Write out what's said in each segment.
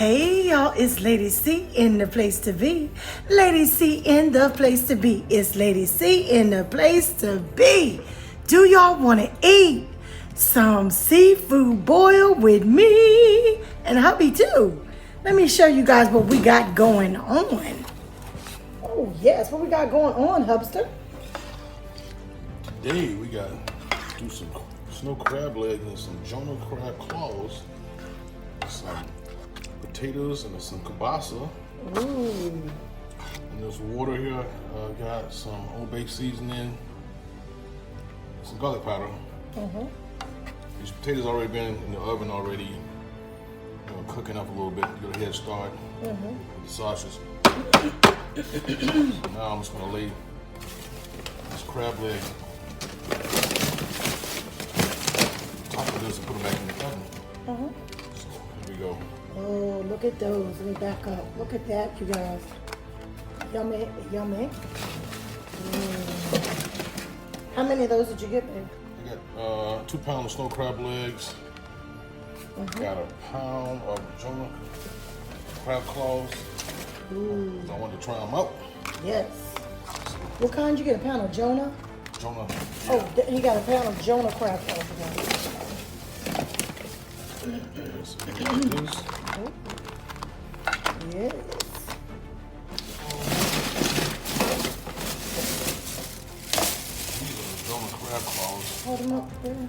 Hey y'all, it's Lady C in the place to be. Lady C in the place to be. It's Lady C in the place to be. Do y'all want to eat some seafood boil with me and hubby too? Let me show you guys what we got going on. Oh yes, what we got going on, Hubster? Today we got to do some snow crab legs and some Jonah crab claws, some potatoes and some kielbasa. Ooh. And this water here got some Old Bay seasoning, some garlic powder. These potatoes already been in the oven already, cooking up a little bit. Get a head start with the sausages. So now I'm just gonna lay this crab leg on top of this and put it back in the oven. So here we go. Oh, look at those. Let me back up. Look at that, you guys. Yummy, yummy. How many of those did you get, babe? I got 2 pounds of snow crab legs. Got a pound of Jonah crab claws. Ooh. I wanted to try them out. Yes. What kind you get? A pound of Jonah? Jonah. Oh, he got a pound of Jonah crab claws, you guys. Yes, like this. Yes. These are Jonah crab claws. Hold them up there.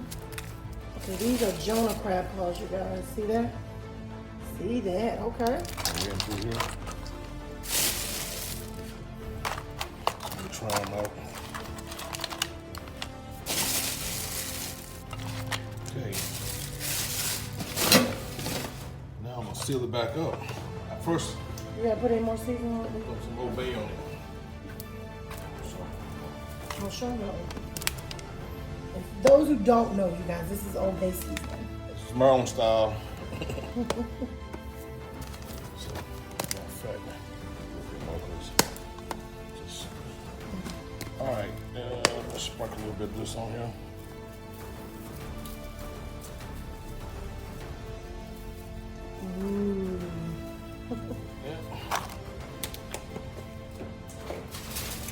Okay, these are Jonah crab claws, you guys. See that? See that? Okay. We're in through here. I'm gonna try them out. Okay. Now I'm gonna seal it back up. At first, You gotta put any more seasoning on it? put some Old Bay on it. So, I'll show you. Those who don't know, you guys, this is Old Bay seasoning. this is Maryland style. So, not fat. Just, all right, let's sprinkle a little bit of this on here. Ooh. Yeah.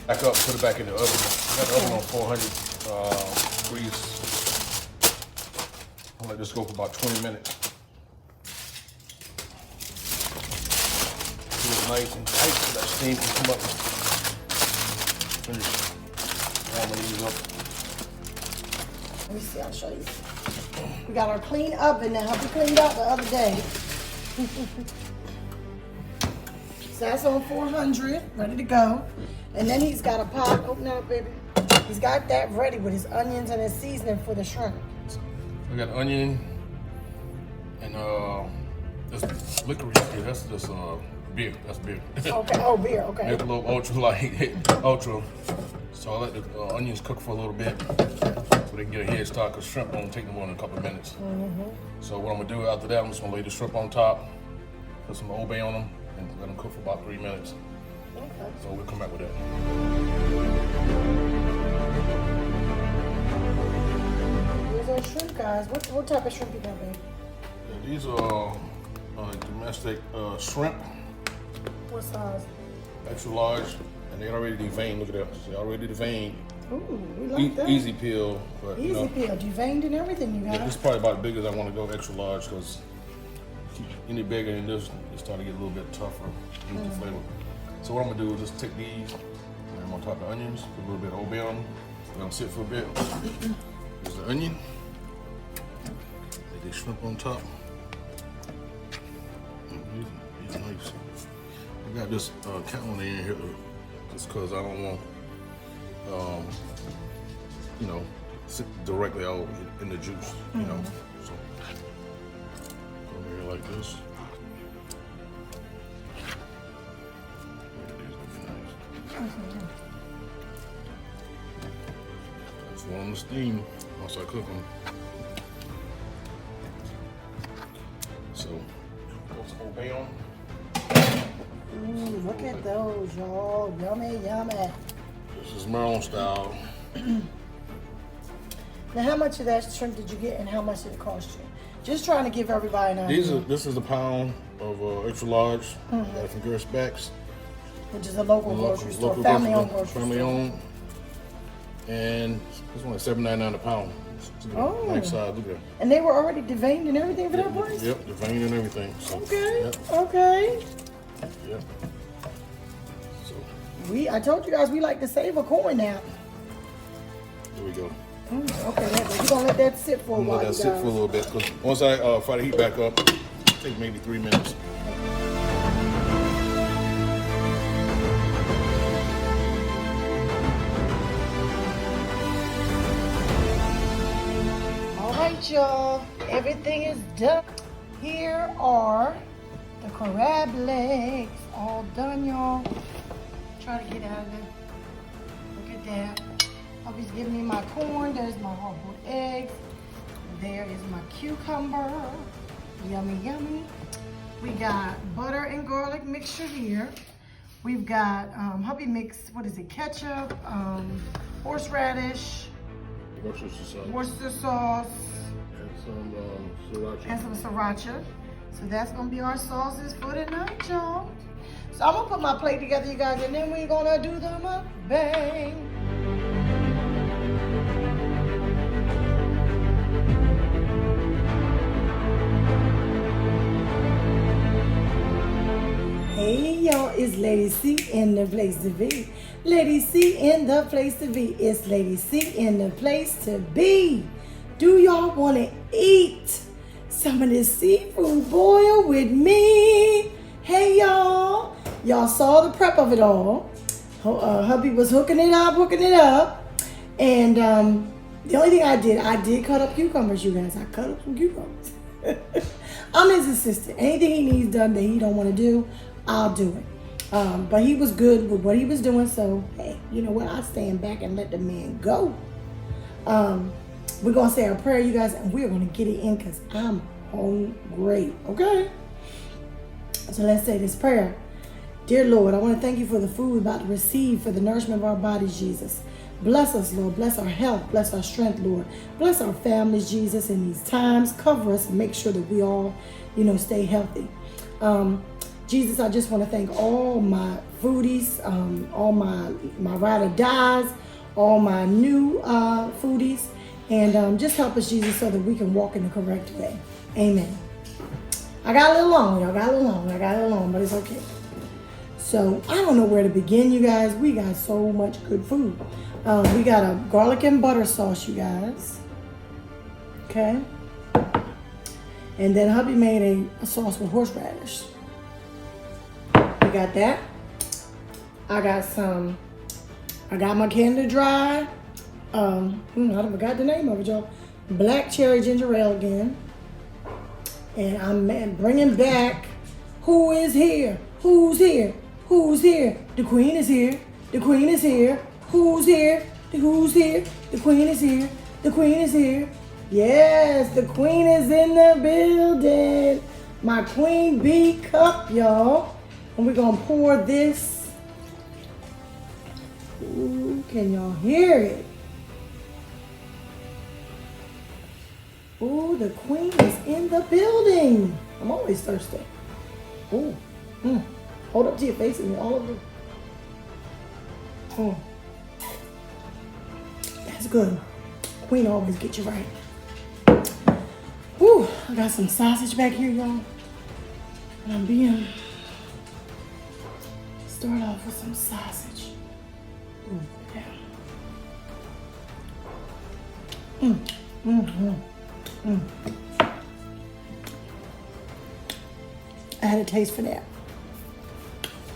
Back up, put it back in the oven. I got the oven on 400 degrees. I'll let this go for about 20 minutes. Get it nice and tight so that steam can come up and finish warming these up. Let me see, I'll show you. We got our clean oven now. We cleaned out the other day. So that's on 400, ready to go. And then he's got a pot, open up, baby. He's got that ready with his onions and his seasoning for the shrimp. I got onion and this licorice here. That's just beer. That's beer. Okay, oh, beer, okay. Make a little ultra light, ultra. So I let the onions cook for a little bit so they can get a head start, because shrimp won't take them more than a couple of minutes. So what I'm gonna do after that, I'm just gonna lay the shrimp on top, put some Old Bay on them, and let them cook for about 3 minutes. Okay. So we'll come back with that. Here's our shrimp, guys. What type of shrimp you got, babe? Yeah, these are domestic shrimp, What size? extra large, and they're already deveined. Look at that, they're already deveined. Ooh, we like that. Easy peel, but you Easy know. peel, deveined and everything, you Yeah, guys. this is probably about as big as I want to go, extra large, because any bigger than this, it's starting to get a little bit tougher, lose the flavor. So what I'm gonna do is just take these, and I'm gonna top the onions, put a little bit of Old Bay on them, let them sit for a bit. Here's the onion. Lay the shrimp on top. These are nice. I got this calendar in here just because I don't want, you know, sit directly out in the juice, you know. So over here like this. These gonna be nice. Just warm the steam once I cook them. So, put some Old Bay on. Ooh, look at those, y'all. Yummy, yummy. This is Maryland style. Now, how much of that shrimp did you get, and how much did it cost you? Just trying to give everybody an idea. This is a pound of extra large from Gerst Backs, which is a local grocery store, family-owned grocery store. Family-owned. And this one is $7.99 a pound. Oh, nice size. Look at that. And they were already deveined and everything for that price? Yep, deveined and everything. So, okay, yep. okay. Yep. So I told you guys we like to save a coin now. There we go. Okay, we're gonna let that sit for a while. Let that sit for a little bit, because once I fire the heat back up, it'll take maybe 3 minutes. Alright, y'all, everything is done. Here are the crab legs, all done, y'all. Try to get out of there. Look at that. Hubby's giving me my corn. There's my hard-boiled eggs. There is my cucumber. Yummy, yummy. We got butter and garlic mixture here. We've got hubby mixed, what is it, ketchup, horseradish, Worcester sauce, and some sriracha. So that's gonna be our sauces for tonight, y'all. So I'm gonna put my plate together, you guys, and then we're gonna do the mukbang. Hey y'all, it's Lady C in the place to be. Lady C in the place to be. It's Lady C in the place to be. Do y'all want to eat some of this seafood boil with me? Hey y'all. Y'all saw the prep of it all. Hubby was hooking it up. And the only thing I did cut up cucumbers, you guys. I cut up some cucumbers. I'm his assistant. Anything he needs done that he don't want to do, I'll do it. But he was good with what he was doing, so hey, you know what? I stand back and let the man go. We're gonna say our prayer, you guys, and we're gonna get it in because I'm hungry. Okay? So let's say this prayer. Dear Lord, I want to thank you for the food we're about to receive for the nourishment of our bodies, Jesus. Bless us, Lord. Bless our health. Bless our strength, Lord. Bless our families, Jesus, in these times. Cover us and make sure that we all, stay healthy. Jesus, I just want to thank all my foodies, all my ride or dies, all my new foodies, and just help us, Jesus, so that we can walk in the correct way. Amen. I got a little long, y'all. But it's okay. So I don't know where to begin, you guys. We got so much good food. We got a garlic and butter sauce, you guys. Okay. And then hubby made a sauce with horseradish. We got that. I got my Canada Dry. I forgot the name of it, y'all. Black cherry ginger ale again. And I'm bringing back Who Is Here? Who's here? Who's here? The Queen is here. The Queen is here. Who's here? Who's here? The Queen is here. The Queen is here. Yes, the Queen is in the building. My Queen Bee cup, y'all. And we're going to pour this. Ooh, can y'all hear it? Ooh, the Queen is in the building. I'm always thirsty. Ooh. Hold up to your face and all of it. Oh. That's good. Queen always get you right. Ooh, I got some sausage back here, y'all. And I'm being... Start off with some sausage. Ooh, yeah. I had a taste for that.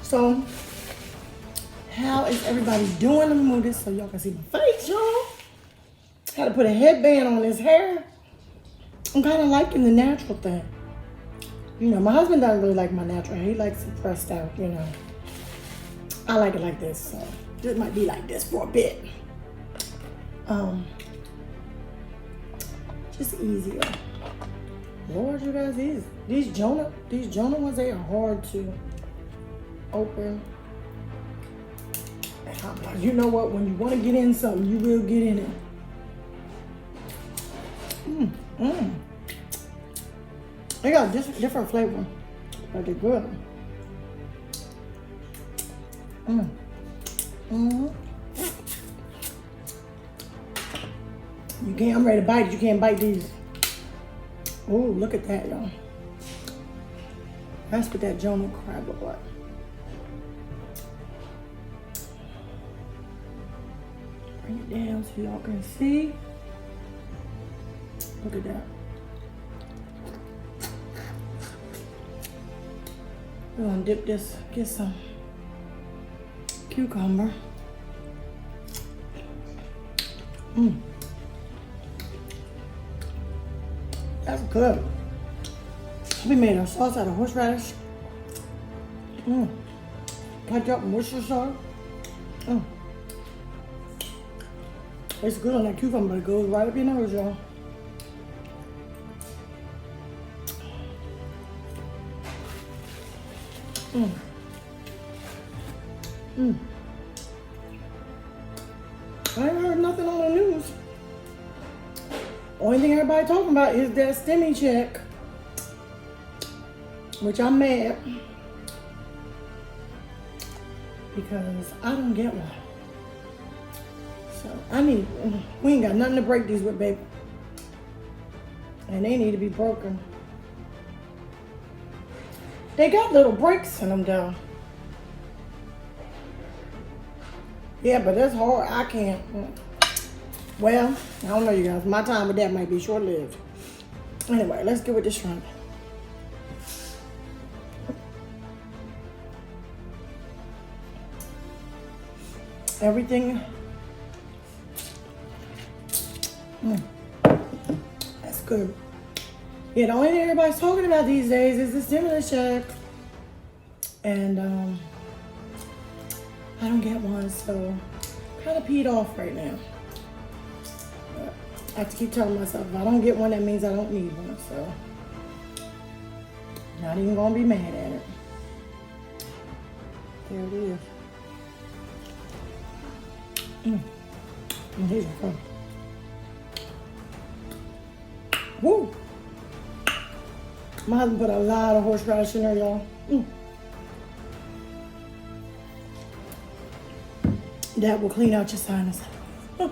So, how is everybody doing? Let me move this so y'all can see my face, y'all. Had to put a headband on his hair. I'm kind of liking the natural thing. My husband doesn't really like my natural hair. He likes it pressed out, I like it like this, so it might be like this for a bit. Just easier. Lord, you guys, these Jonah ones, they are hard to open. You know what? When you want to get in something, you will get in it. They got different flavor, but they're good. You can't, I'm ready to bite it. You can't bite these. Oh, look at that, y'all. That's what that Jonah crab look like. Bring it down so y'all can see. Look at that. We're gonna dip this, get some cucumber. That's good. We made our sauce out of horseradish. Cut up Worcestershire sauce. It's good on that cucumber. It goes right up your nose, y'all. I ain't heard nothing on the news. Only thing everybody talking about is that stimmy check, which I'm mad because I don't get one. So we ain't got nothing to break these with, baby. And they need to be broken. They got little breaks in them though. Yeah, but that's hard. I can't. Well, I don't know, you guys. My time with that might be short-lived. Anyway, let's get with this shrimp. Everything. That's good. Yeah, the only thing everybody's talking about these days is the stimulus check. And I don't get one, so kind of peed off right now. But I have to keep telling myself, if I don't get one, that means I don't need one, so not even gonna be mad at it. There it is. These are fun. Woo! My husband put a lot of horseradish in there, y'all. That will clean out your sinus. But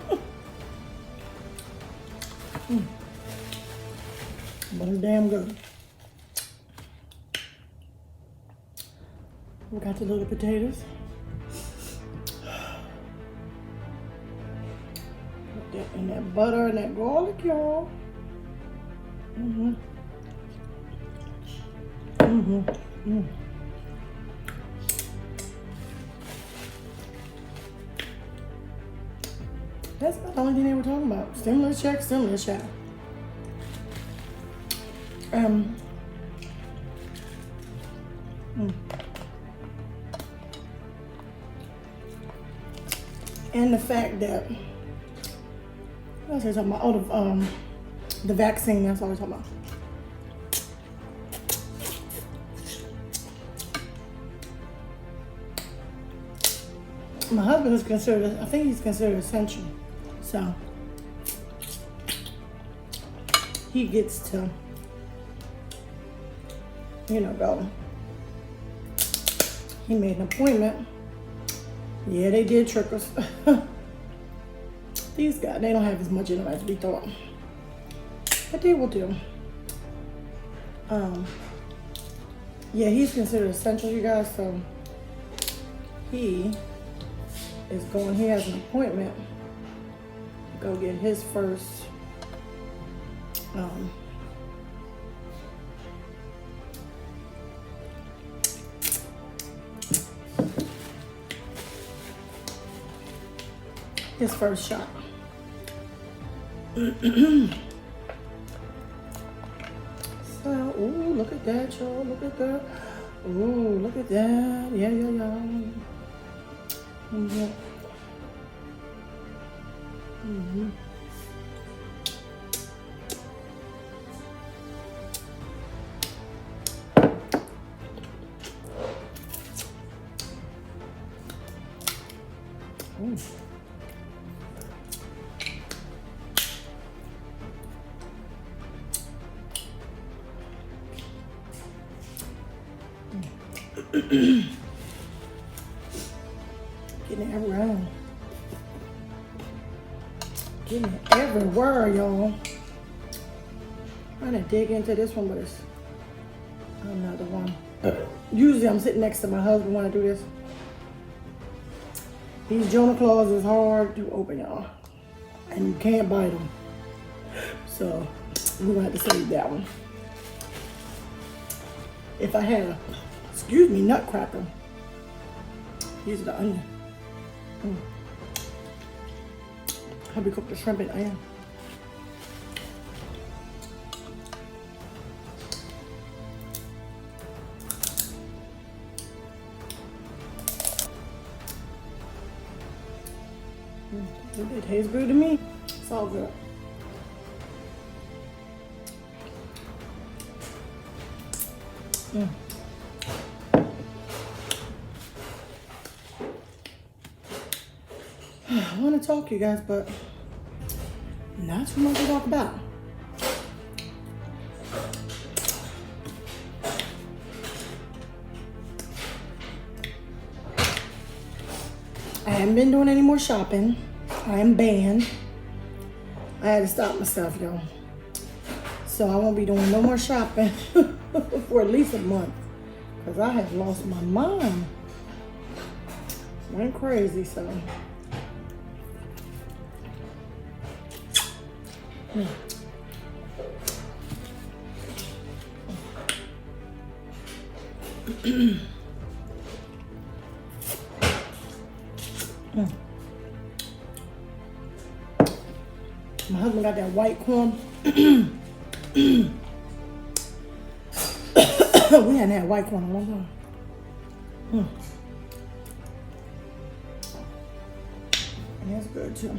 it's damn good. We got the little potatoes. Put that in that butter and that garlic, y'all. That's not the only thing they were talking about. Stimulus check, stimulus check. And the fact that, what else are we talking about? Oh, the vaccine, that's what we're talking about. My husband is considered, I think he's considered essential. So he gets to, go. He made an appointment. Yeah, they did trick us. These guys, they don't have as much in them as we thought. But they will do. Yeah, he's considered essential, you guys, so he is going, he has an appointment to go get his first shot. So, ooh, look at that, y'all. Look at that. Ooh, look at that. Yeah. Getting it everywhere. Getting it everywhere, y'all. Trying to dig into this one, but it's another one. Usually I'm sitting next to my husband when I do this. These Jonah claws is hard to open, y'all. And you can't bite them. So we're gonna have to save that one. If I had a, excuse me, nutcracker. These are the onion. How we cook the shrimp and onion. It tastes good to me. It's all good. I want to talk to you guys, but not too much to talk about. I haven't been doing any more shopping. I am banned. I had to stop myself, y'all. So I won't be doing no more shopping for at least a month. Because I have lost my mind. Went crazy, so. My husband got that white corn. We hadn't had white corn in a long time. And that's good too.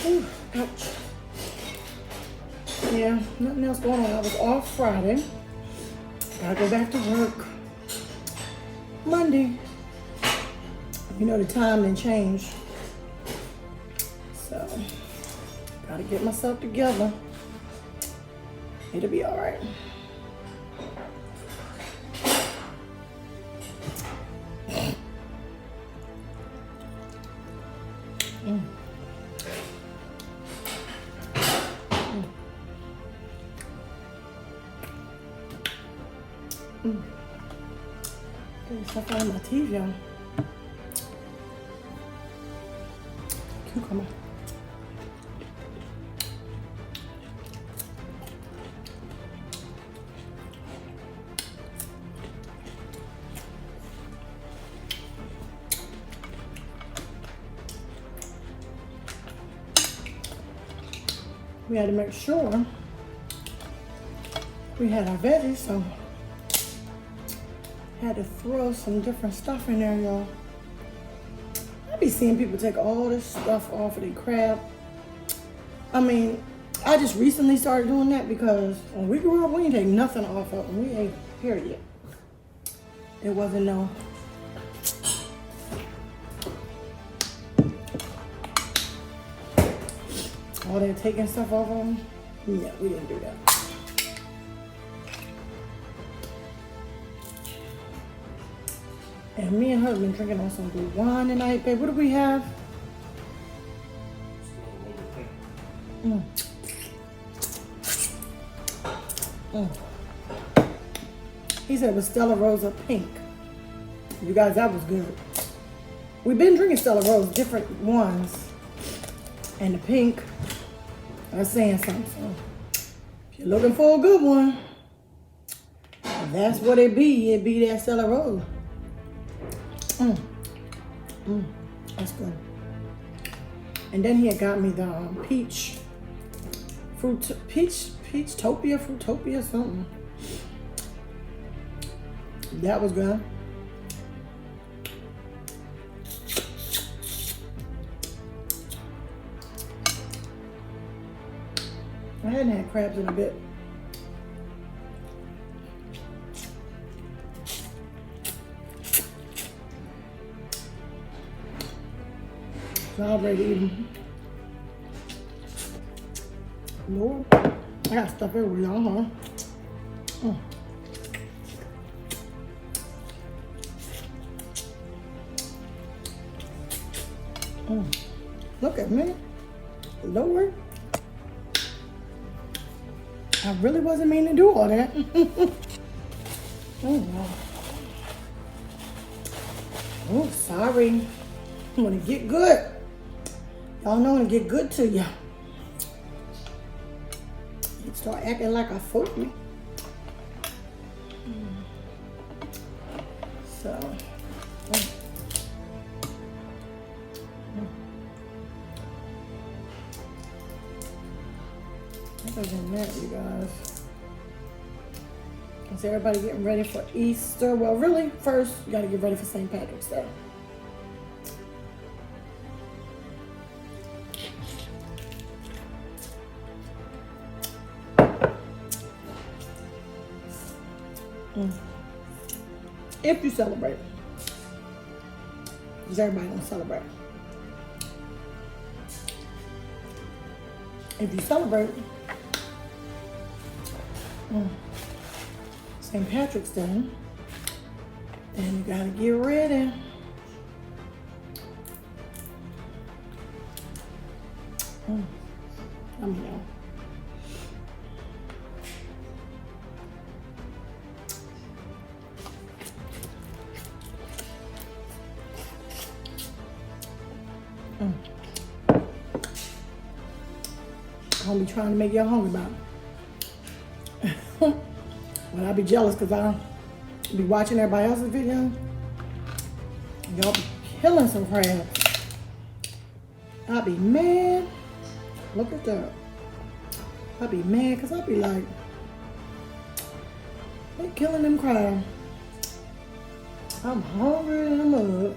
Ooh, ouch. Yeah, nothing else going on. I was off Friday. Gotta go back to work Monday. You know the time didn't change. So, gotta get myself together. It'll be all right. Getting stuff out of my teeth, y'all. Cucumber. We had to make sure we had our veggies, so had to throw some different stuff in there, y'all. I be seeing people take all this stuff off of their crab. I mean, I just recently started doing that because when we grew up, we didn't take nothing off of them. We ate, period. It wasn't no. All that taking stuff off of them? Yeah, we didn't do that. And me and her have been drinking on some good wine tonight, babe. What do we have? He said it was Stella Rosa Pink. You guys, that was good. We've been drinking Stella Rosa, different ones. And the pink, that's saying something. So if you're looking for a good one, that's what it be. It be that Stella Rosa. That's good. And then he had got me the peach fruitopia, something. That was good. I hadn't had crabs in a bit. So I'm ready to eat them. Lord, I got stuff everywhere, y'all, huh? Look at me. Lord. I really wasn't meaning to do all that. Oh, wow. Oh, sorry. When it get good, y'all know when it get good to you, you start acting like a fool. So, other than that, you guys, is everybody getting ready for Easter? Well, really, first you gotta get ready for St. Patrick's Day. If you celebrate, because everybody don't celebrate. If you celebrate St. Patrick's Day, then you gotta get ready. Let me know. I'll be trying to make y'all hungry about it. But I'll be jealous because I'll be watching everybody else's video. Y'all be killing some crabs. I'll be mad. Look at that. I'll be mad because I'll be like, they killing them crabs. I'm hungry in the mud.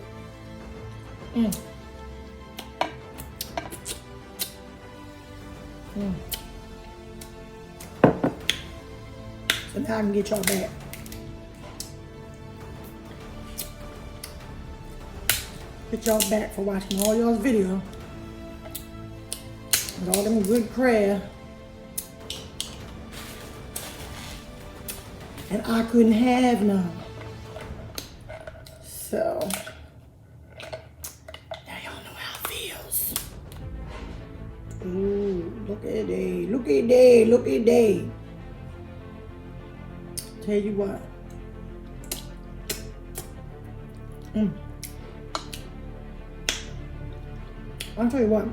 So now I can get y'all back. Get y'all back for watching all y'all's videos with all them good crab. And I couldn't have none. So now y'all know how it feels. Ooh, look at that, look at that, look at that. Tell you what. I'll tell you what.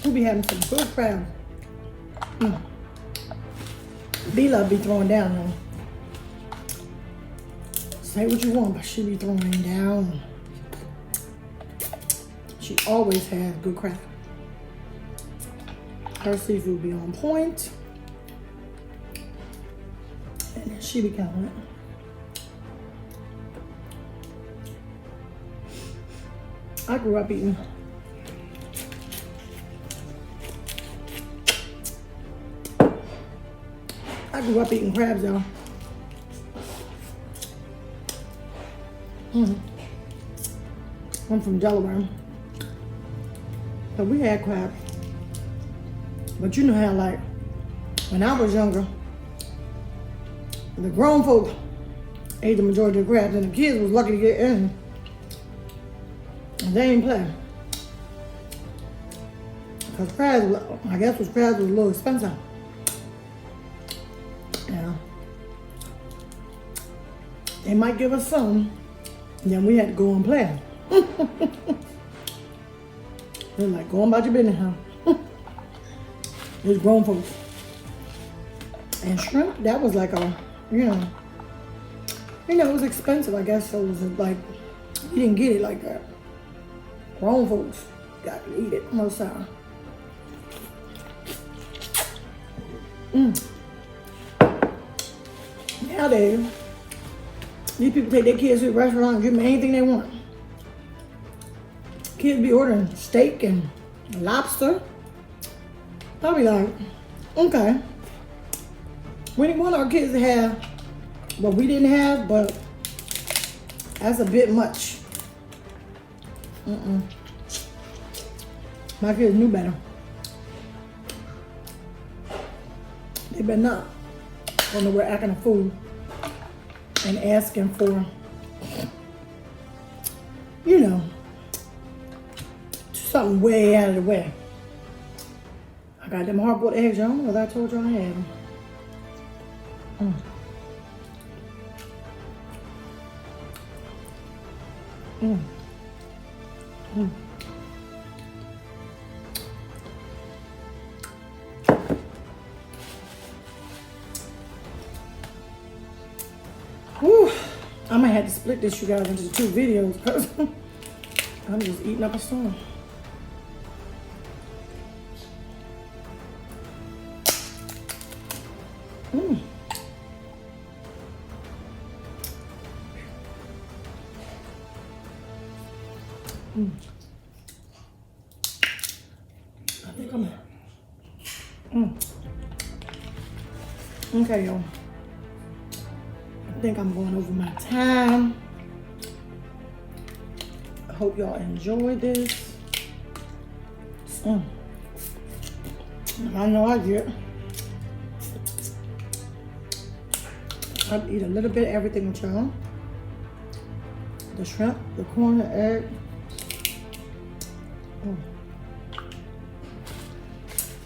We'll be having some good crab. B-Love be throwing down though. Say what you want, but she be throwing down. She always has good crab. Her seafood be on point. And then she be killing it. I grew up eating crabs, y'all. I'm from Delaware. So we had crab. But you know how, like, when I was younger, the grown folks ate the majority of the crabs and the kids was lucky to get in. And they ain't play. Because crabs, I guess crabs was a little expensive. Yeah. They might give us some, and then we had to go and play. They're like, go on about your business, huh? There's grown folks. And shrimp, that was like a, you know, it was expensive, I guess, so it was like, you didn't get it like that. Grown folks got to eat it most time. Nowadays, these people take their kids to the restaurant and give them anything they want. Kids be ordering steak and lobster. I'll be like, okay. We didn't want our kids to have what we didn't have, but that's a bit much. My kids knew better. They better not go nowhere acting a fool and asking for, you know, something way out of the way. I got them hard-boiled eggs, y'all, as I told y'all I had them. Whew. I might have to split this, you guys, into 2 videos because I'm just eating up a storm. I think I'm okay, y'all. I think I'm going over my time. I hope y'all enjoyed this. I know I did. I'll eat a little bit of everything with y'all. The shrimp, the corn, the egg.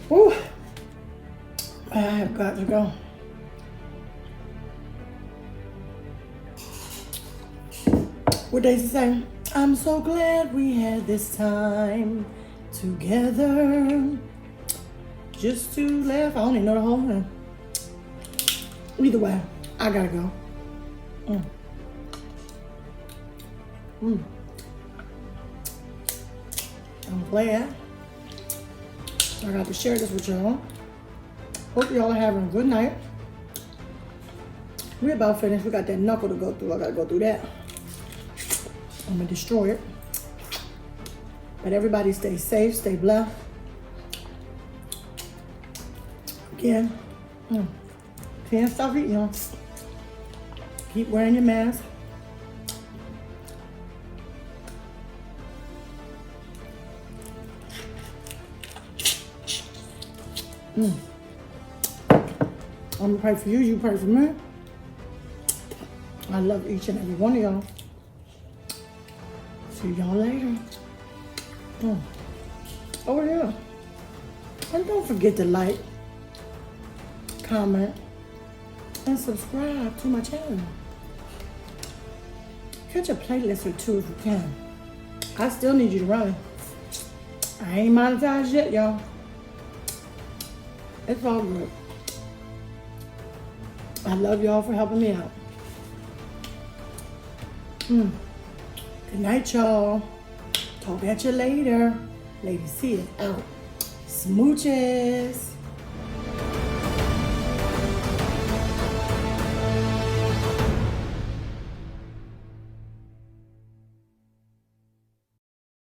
Whew. I have got to go. What they say? I'm so glad we had this time together. Just to laugh. I don't even know the whole thing. Either way, I gotta go. I'm glad I got to share this with y'all. Hope y'all are having a good night. We're about finished. We got that knuckle to go through. I gotta go through that. I'm gonna destroy it. But everybody stay safe, stay blessed. Again, can't stop eating, y'all. Keep wearing your mask. I'm gonna pray for you, you pray for me. I love each and every one of y'all. See y'all later. Oh yeah. And don't forget to like, comment, and subscribe to my channel. Catch a playlist or 2 if you can. I still need you to run. I ain't monetized yet, y'all. It's all good. I love y'all for helping me out. Good night, y'all. Talk at you later. Lady C is out. Smooches.